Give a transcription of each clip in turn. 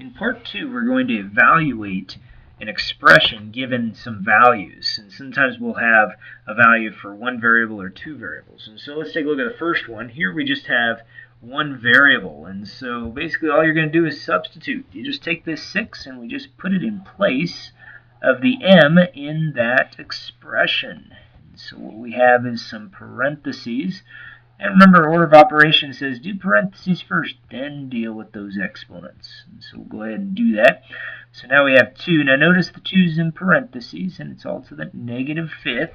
In part 2, we're going to evaluate an expression given some values. And sometimes we'll have a value for one variable or two variables. And so let's take a look at the first one. Here we just have one variable. And so basically all you're going to do is substitute. You just take this 6 and we just put it in place of the m in that expression. And so what we have is some parentheses. And remember, order of operations says do parentheses first, then deal with those exponents. And so we'll go ahead and do that. So now we have 2. Now notice the 2's in parentheses, and it's all to the negative fifth.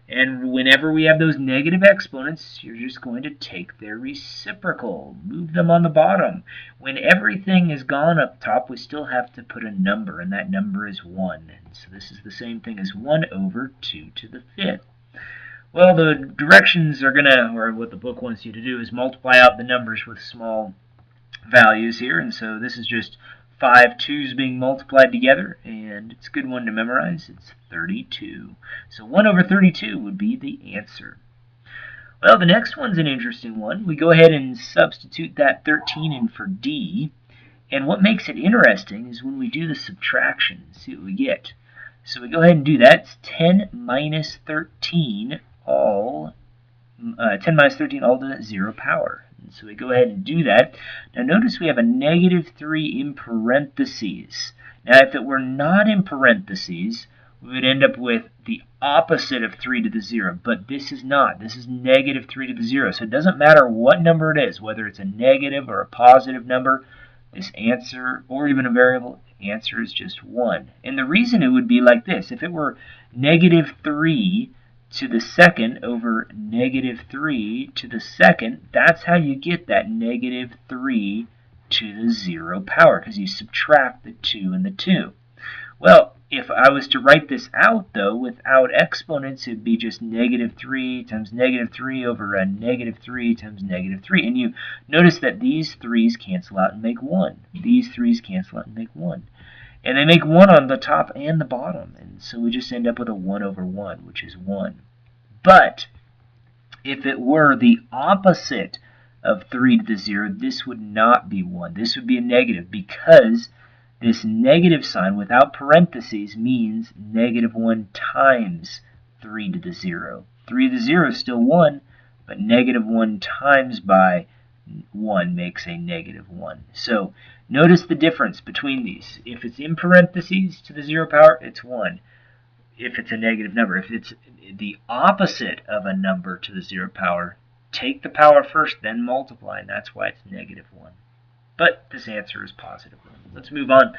And whenever we have those negative exponents, you're just going to take their reciprocal. Move them on the bottom. When everything is gone up top, we still have to put a number, and that number is 1. And so this is the same thing as 1 over 2 to the fifth. Well, the directions are going to, or what the book wants you to do, is multiply out the numbers with small values here. And so this is just 5 2's being multiplied together, and it's a good one to memorize. It's 32. So 1 over 32 would be the answer. Well, the next one's an interesting one. We go ahead and substitute that 13 in for D. And what makes it interesting is when we do the subtraction, see what we get. So we go ahead and do that. It's 10 minus 13 all 10 minus 13 all to the 0 power. And so we go ahead and do that. Now notice we have a negative 3 in parentheses. Now if it were not in parentheses, we would end up with the opposite of 3 to the 0. But this is not. This is negative 3 to the 0. So it doesn't matter what number it is, whether it's a negative or a positive number, this answer, or even a variable, answer is just 1. And the reason it would be like this, if it were negative 3 to the second over negative 3 to the second, that's how you get that negative 3 to the 0 power, because you subtract the 2 and the 2. Well, if I was to write this out, though, without exponents, it would be just negative 3 times negative 3 over a negative 3 times negative 3. And you notice that these 3's cancel out and make 1. These 3's cancel out and make 1. And they make 1 on the top and the bottom. And so we just end up with a 1 over 1, which is 1. But if it were the opposite of 3 to the 0, this would not be 1. This would be a negative, because this negative sign without parentheses means negative 1 times 3 to the 0. 3 to the 0 is still 1, but negative 1 times by 1 makes a negative 1. So notice the difference between these. If it's in parentheses to the 0 power, it's 1. If it's a negative number. If it's the opposite of a number to the 0 power, take the power first, then multiply, and that's why it's negative 1. But this answer is positive 1. Let's move on.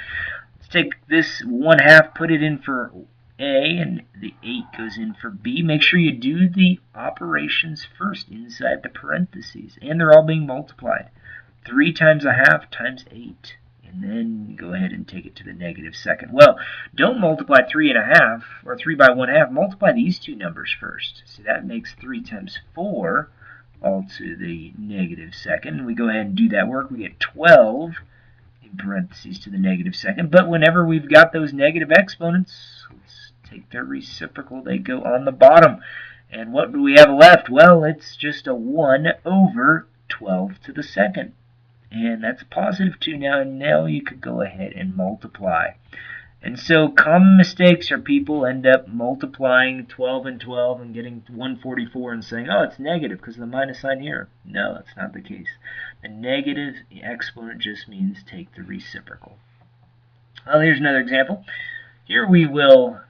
Let's take this 1/2, put it in for A, and the 8 goes in for B. Make sure you do the operations first inside the parentheses, and they're all being multiplied. 3 times 1/2 times 8. And then go ahead and take it to the negative second. Well, don't multiply 3 1/2 or 3 by 1/2. Multiply these two numbers first. So that makes 3 times 4 all to the negative second. We go ahead and do that work. We get 12 in parentheses to the negative second. But whenever we've got those negative exponents, let's take their reciprocal. They go on the bottom. And what do we have left? Well, it's just a 1 over 12 to the second. And that's positive 2 now, and now you could go ahead and multiply. And so common mistakes are people end up multiplying 12 and 12 and getting 144 and saying, oh, it's negative because of the minus sign here. No, that's not the case. The negative exponent just means take the reciprocal. Well, here's another example. Here we will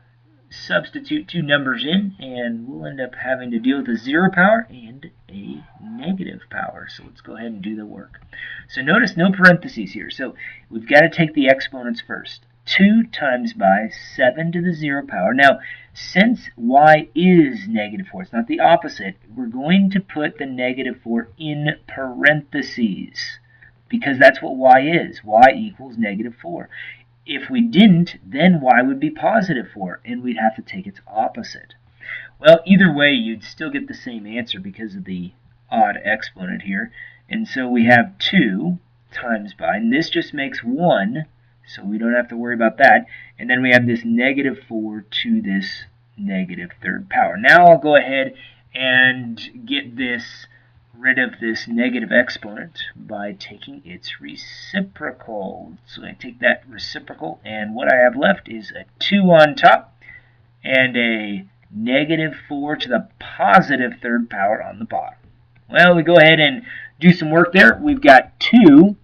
substitute two numbers in, and we'll end up having to deal with a 0 power and a negative power. So let's go ahead and do the work. So notice no parentheses here. So we've got to take the exponents first. 2 times by 7 to the 0 power. Now, since y is negative 4, it's not the opposite, we're going to put the negative 4 in parentheses, because that's what y is. Y equals negative 4. If we didn't, then y would be positive 4, and we'd have to take its opposite. Well, either way, you'd still get the same answer because of the odd exponent here. And so we have 2 times by, and this just makes 1, so we don't have to worry about that. And then we have this negative 4 to this negative third power. Now I'll go ahead and get this rid of this negative exponent by taking its reciprocal. So I take that reciprocal, and what I have left is a 2 on top and a negative 4 to the positive third power on the bottom. Well, we go ahead and do some work there. We've got 2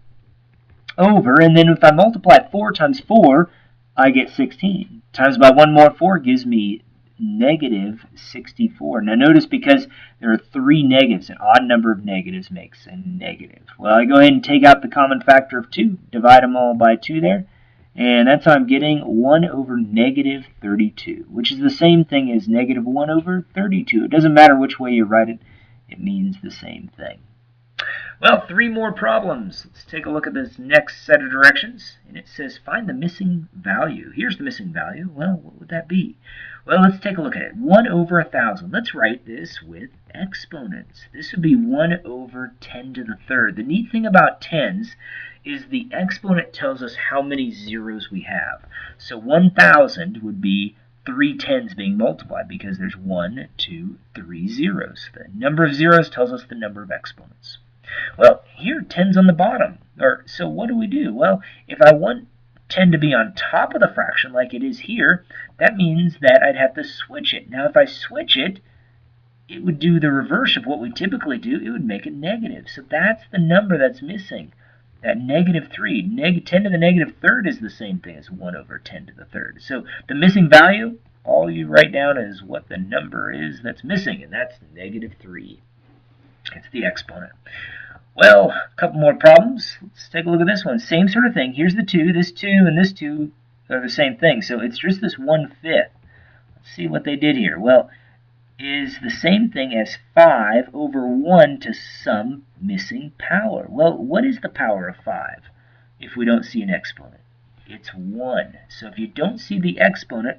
over, and then if I multiply 4 times 4, I get 16. Times by 1 more 4 gives me negative 64. Now notice, because there are 3 negatives, an odd number of negatives makes a negative. Well, I go ahead and take out the common factor of 2, divide them all by 2 there, and that's how I'm getting 1 over negative 32, which is the same thing as negative 1 over 32. It doesn't matter which way you write it, it means the same thing. Well, 3 more problems. Let's take a look at this next set of directions. And it says, find the missing value. Here's the missing value. Well, what would that be? Well, let's take a look at it. 1 over 1,000. Let's write this with exponents. This would be 1 over 10 to the third. The neat thing about tens is the exponent tells us how many zeros we have. So 1,000 would be 3 tens being multiplied, because there's 1, 2, 3 zeros. The number of zeros tells us the number of exponents. Well, here 10's on the bottom. So what do? Well, if I want 10 to be on top of the fraction like it is here, that means that I'd have to switch it. Now, if I switch it, it would do the reverse of what we typically do. It would make it negative. So that's the number that's missing, that negative 3. 10 to the negative third is the same thing as 1 over 10 to the third. So the missing value, all you write down is what the number is that's missing, and that's negative 3. It's the exponent. Well, a couple more problems. Let's take a look at this one. Same sort of thing. Here's the 2. This 2 and this 2 are the same thing. So it's just this 1/5. Let's see what they did here. Well, is the same thing as 5 over 1 to some missing power. Well, what is the power of 5 if we don't see an exponent? It's 1. So if you don't see the exponent,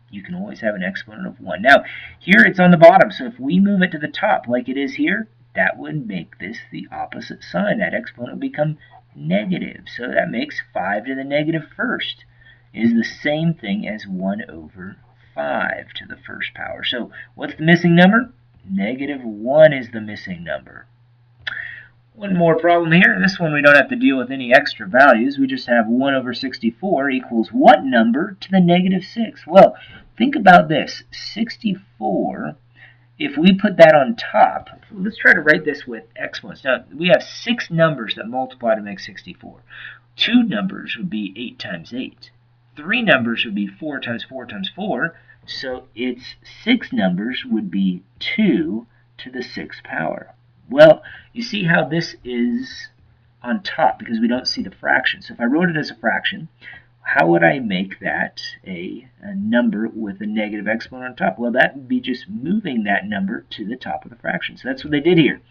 you can always have an exponent of 1. Now, here it's on the bottom. So if we move it to the top like it is here, that would make this the opposite sign. That exponent would become negative. So that makes 5 to the negative first is the same thing as 1 over 5 to the first power. So what's the missing number? Negative 1 is the missing number. One more problem here. This one we don't have to deal with any extra values. We just have 1 over 64 equals what number to the negative 6? Well, think about this. 64, if we put that on top, let's try to write this with exponents. Now, we have 6 numbers that multiply to make 64. 2 numbers would be 8 times 8. 3 numbers would be 4 times 4 times 4. So its 6 numbers would be 2 to the 6th power. Well, you see how this is on top because we don't see the fraction. So if I wrote it as a fraction, how would I make that a number with a negative exponent on top? Well, that would be just moving that number to the top of the fraction. So that's what they did here,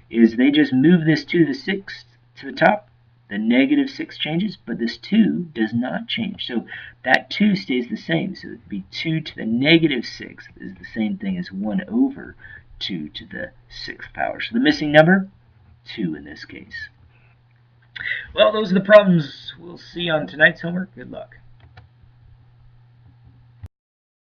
is they just moved this 2 to the 6th to the top. The negative 6 changes, but this 2 does not change. So that 2 stays the same. So it would be 2 to the negative 6th is the same thing as 1 over 2 to the 6th power. So the missing number, 2 in this case. Well, those are the problems we'll see on tonight's homework. Good luck.